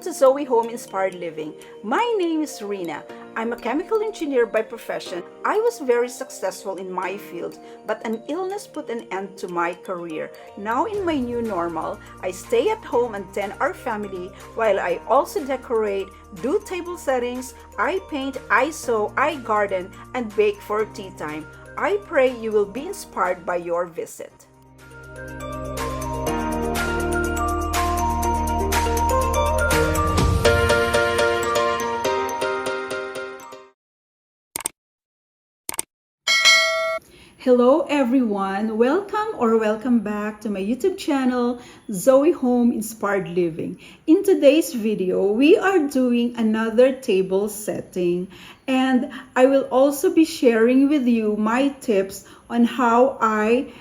Welcome to Zoe Home Inspired Living. My name is Rina. I'm a chemical engineer by profession. I was very successful in my field, but an illness put an end to my career. Now in my new normal, I stay at home and tend our family while I also decorate, do table settings, I paint, I sew, I garden, and bake for tea time. I pray you will be inspired by your visit. Hello everyone, welcome back to my YouTube channel, Zoe Home Inspired Living. In today's video, we are doing another table setting, and I will also be sharing with you my tips on how I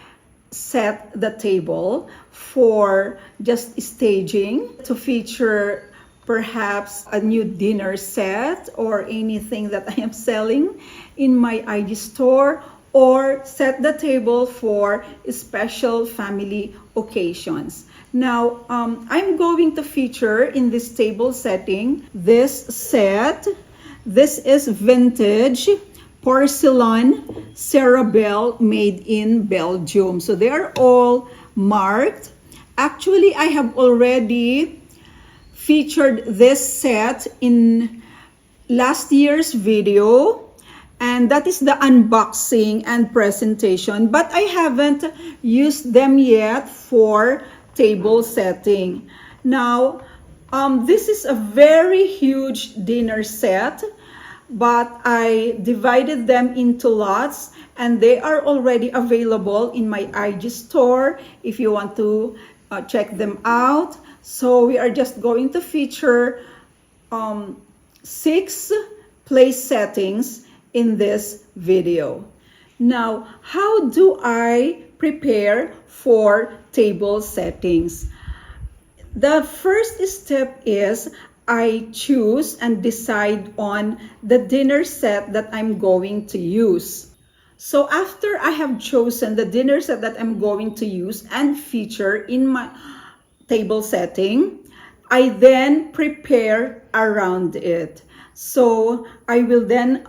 set the table for just staging to feature perhaps a new dinner set or anything that I am selling in my IG store, or set the table for special family occasions. Now, I'm going to feature in this table setting this set. This is vintage porcelain Cerabel made in Belgium. So they are all marked. Actually, I have already featured this set in last year's video, and that is the unboxing and presentation, but I haven't used them yet for table setting. Now, this is a very huge dinner set, but I divided them into lots, and they are already available in my IG store if you want to check them out. So we are just going to feature 6 place settings in this video. Now, how do I prepare for table settings? The first step is I choose and decide on the dinner set that I'm going to use. So after I have chosen the dinner set that I'm going to use and feature in my table setting, I then prepare around it. So I will then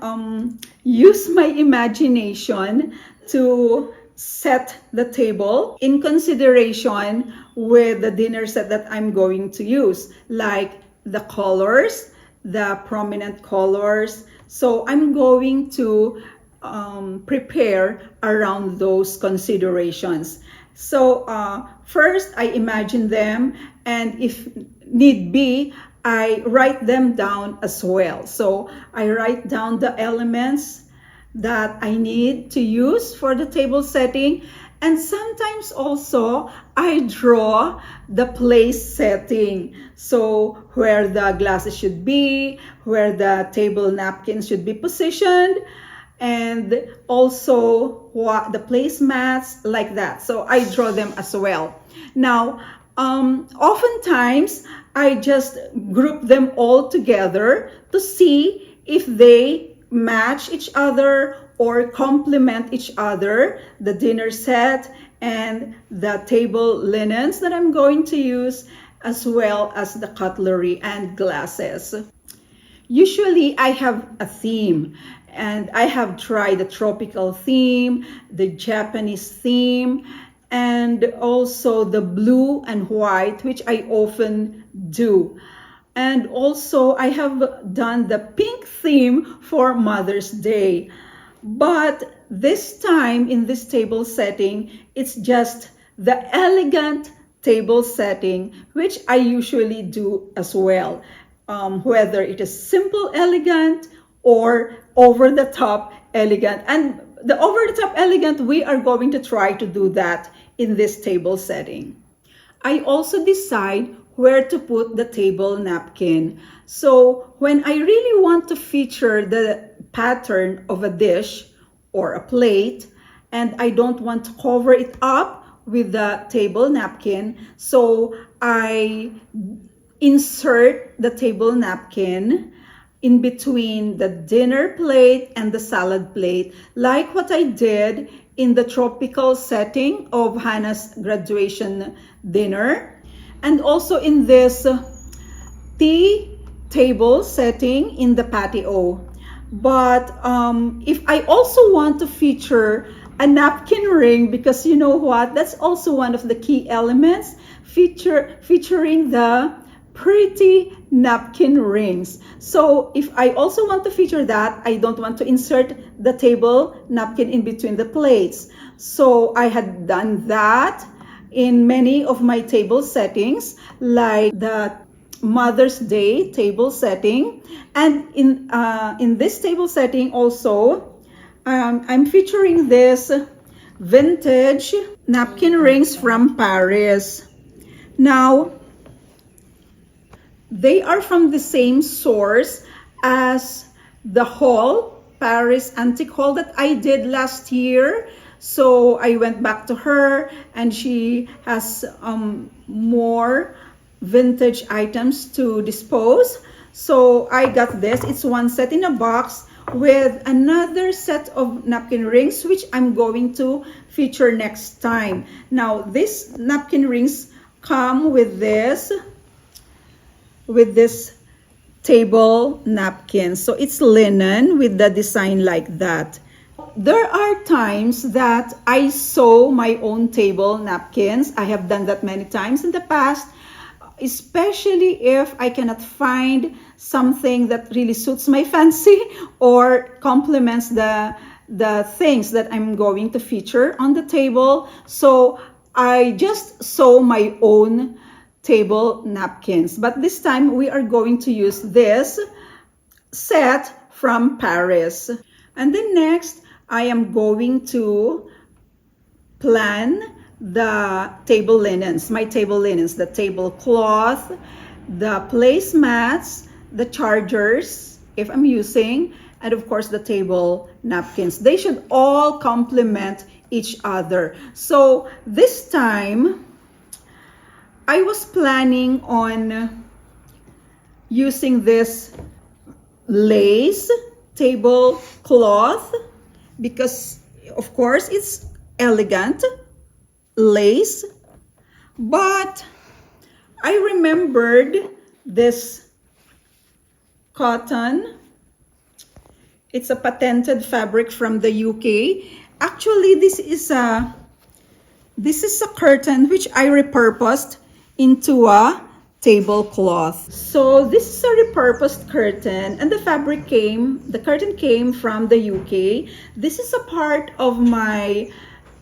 use my imagination to set the table in consideration with the dinner set that I'm going to use, like the colors, the prominent colors. So I'm going to prepare around those considerations. So first I imagine them, and if need be, I write them down as well. So I write down the elements that I need to use for the table setting, and sometimes also I draw the place setting. So where the glasses should be, where the table napkins should be positioned, and also what the placemats, like that. So I draw them as well. Now, oftentimes I just group them all together to see if they match each other or complement each other, the dinner set and the table linens that I'm going to use, as well as the cutlery and glasses. Usually I have a theme, and I have tried the tropical theme, the Japanese theme, and also the blue and white, which I often do. And also I have done the pink theme for Mother's Day. But this time in this table setting, it's just the elegant table setting, which I usually do as well. Whether it is simple elegant or over the top elegant. And the over the top elegant, we are going to try to do that in this table setting. I also decide where to put the table napkin. So when I really want to feature the pattern of a dish or a plate, and I don't want to cover it up with the table napkin, so I insert the table napkin in between the dinner plate and the salad plate, like what I did in the tropical setting of Hannah's graduation dinner, and also in this tea table setting in the patio. But if I also want to feature a napkin ring, because you know what, that's also one of the key elements, featuring the pretty napkin rings. So if I also want to feature that, I don't want to insert the table napkin in between the plates. So I had done that in many of my table settings, like the Mother's Day table setting. And in this table setting also, I'm featuring this vintage napkin rings from Paris. Now, they are from the same source as the haul, Paris Antique Haul, that I did last year. So I went back to her, and she has more vintage items to dispose. So I got this. It's one set in a box with another set of napkin rings, which I'm going to feature next time. Now, these napkin rings come with this table napkin. So it's linen with the design like that. There are times that I sew my own table napkins. I have done that many times in the past, especially if I cannot find something that really suits my fancy or complements the things that I'm going to feature on the table. So I just sew my own table napkins. But this time we are going to use this set from Paris. And then next, I am going to plan the table linens, my table linens, the tablecloth, the placemats, the chargers, if I'm using, and of course the table napkins. They should all complement each other. So this time, I was planning on using this lace tablecloth because, of course, it's elegant lace, but I remembered this cotton. It's a patented fabric from the UK. Actually, this is a curtain which I repurposed into a tablecloth. So this is a repurposed curtain, and the curtain came from the UK. This is a part of my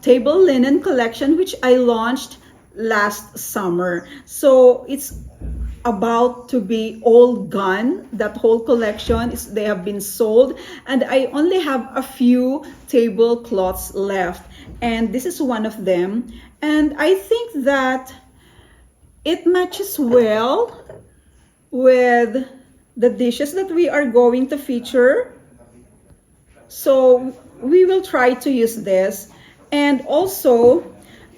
table linen collection, which I launched last summer. So it's about to be all gone. That whole collection they have been sold, and I only have a few tablecloths left, and this is one of them. And I think that it matches well with the dishes that we are going to feature. So we will try to use this. And also,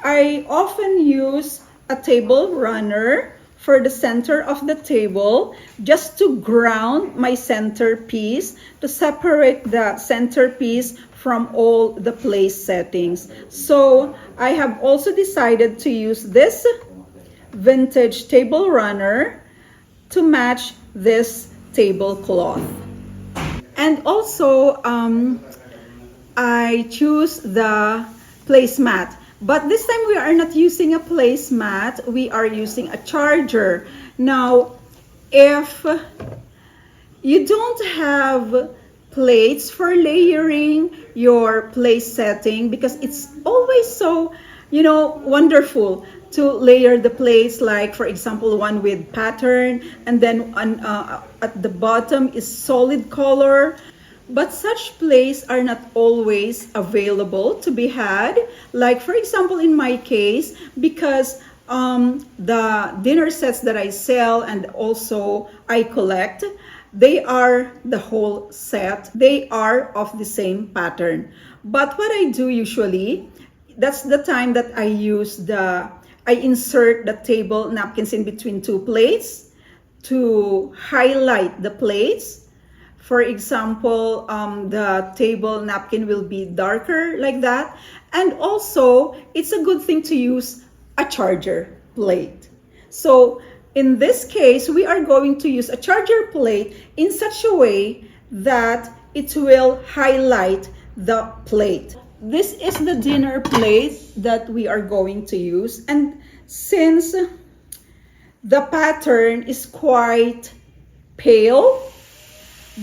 I often use a table runner for the center of the table, just to ground my centerpiece, to separate the centerpiece from all the place settings. So I have also decided to use this vintage table runner to match this tablecloth. And also, I choose the placemat. But this time we are not using a placemat, we are using a charger. Now, if you don't have plates for layering your place setting, because it's always so, wonderful to layer the plates, like for example, one with pattern, and then at the bottom is solid color. But such plates are not always available to be had. Like for example, in my case, because the dinner sets that I sell and also I collect, they are the whole set. They are of the same pattern. But what I do usually, that's the time that I insert the table napkins in between two plates to highlight the plates. For example, the table napkin will be darker like that. And also, it's a good thing to use a charger plate. So In this case, we are going to use a charger plate in such a way that it will highlight the plate. This is the dinner plate that we are going to use. And since the pattern is quite pale,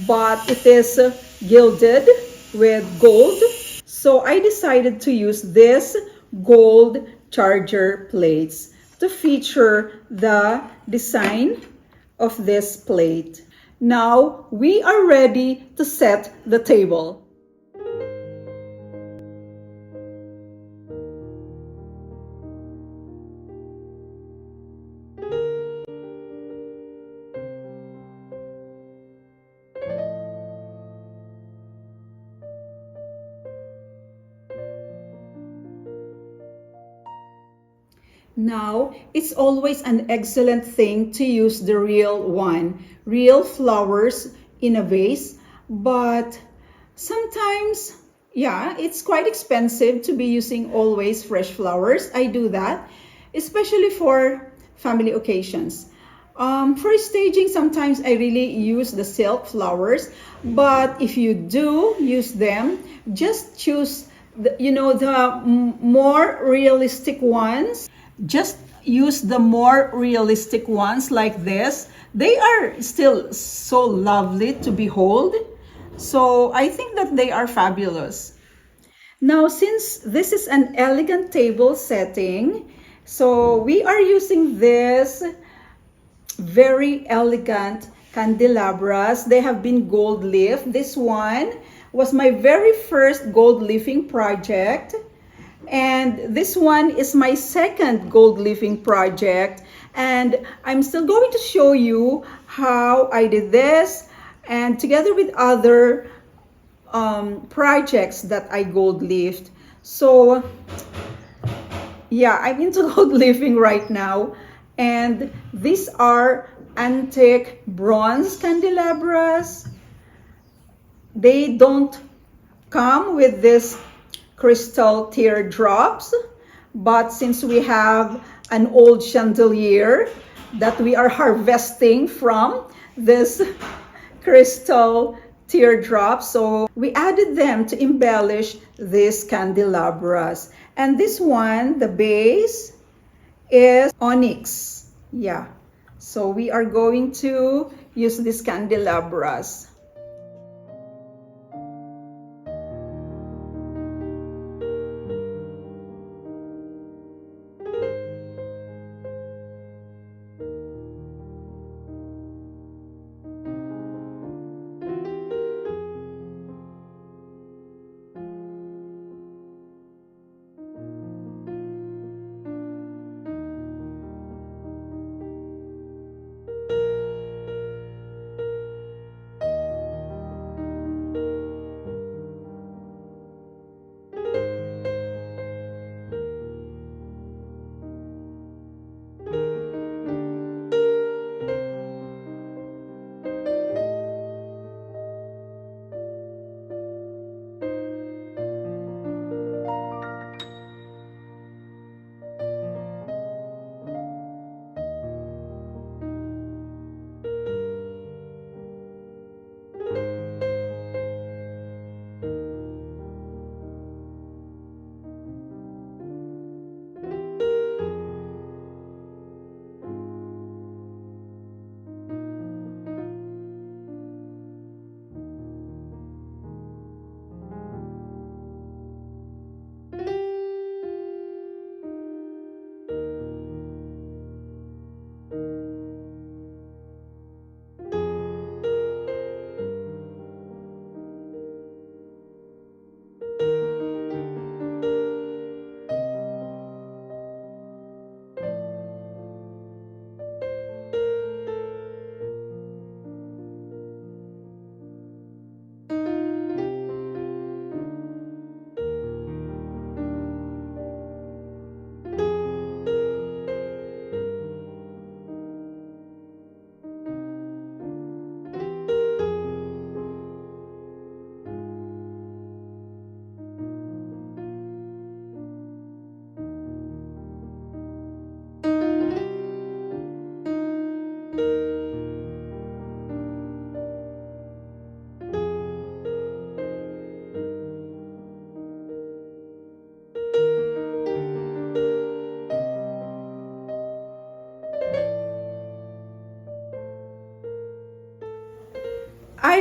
but it is gilded with gold, so I decided to use this gold charger plates to feature the design of this plate. Now we are ready to set the table. Now, it's always an excellent thing to use the real flowers in a vase, but sometimes, yeah, it's quite expensive to be using always fresh flowers. I do that, especially for family occasions. For staging, sometimes I really use the silk flowers, but if you do use them, just choose the more realistic ones. Just use the more realistic ones like this. They are still so lovely to behold. So I think that they are fabulous. Now, since this is an elegant table setting, so we are using this very elegant candelabras. They have been gold leaf. This one was my very first gold leafing project. And this one is my second gold leafing project. And I'm still going to show you how I did this and together with other projects that I gold leafed. So yeah, I'm into gold leafing right now. And these are antique bronze candelabras. They don't come with this crystal teardrops, but since we have an old chandelier that we are harvesting from this crystal teardrops, so we added them to embellish these candelabras. And this one, the base is onyx. Yeah, so we are going to use these candelabras.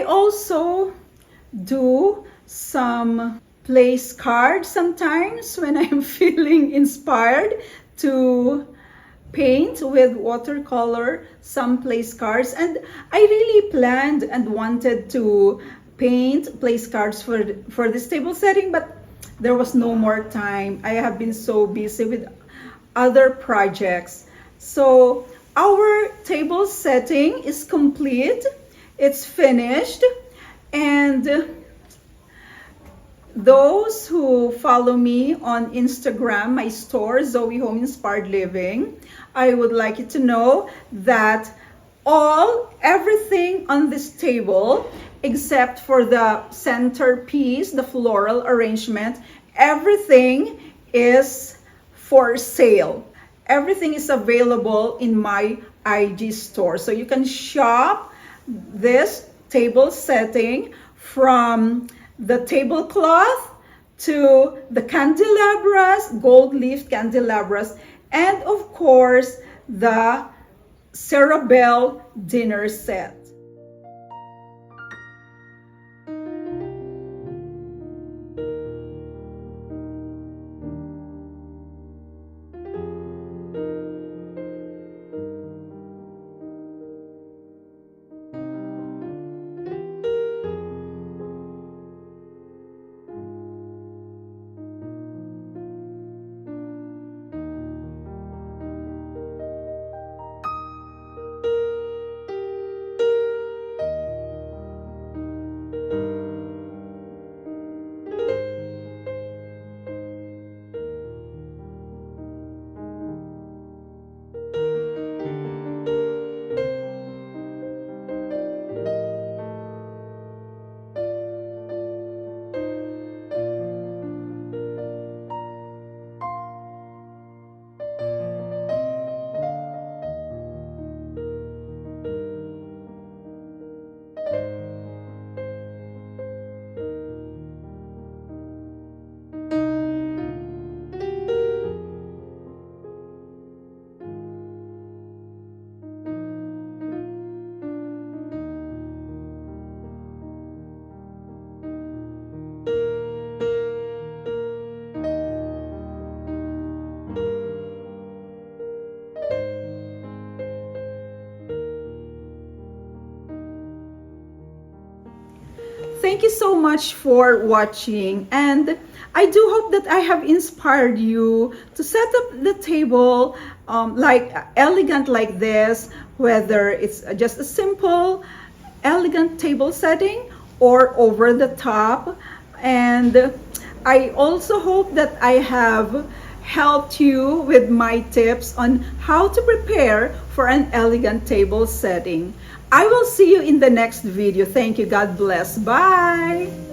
also do some place cards sometimes when I'm feeling inspired to paint with watercolor some place cards. And I really planned and wanted to paint place cards for this table setting, but there was no more time. I have been so busy with other projects. So our table setting is complete. It's finished. And those who follow me on Instagram, my store, Zoe Home Inspired Living, I would like you to know that everything on this table, except for the centerpiece, the floral arrangement, everything is for sale. Everything is available in my IG store. So you can shop this table setting from the tablecloth to the candelabras, gold leaf candelabras, and of course the Cerabel dinner set. Thank you so much for watching, and I do hope that I have inspired you to set up the table like elegant like this, whether it's just a simple elegant table setting or over the top. And I also hope that I have helped you with my tips on how to prepare for an elegant table setting. I will see you in the next video. Thank you. God bless. Bye.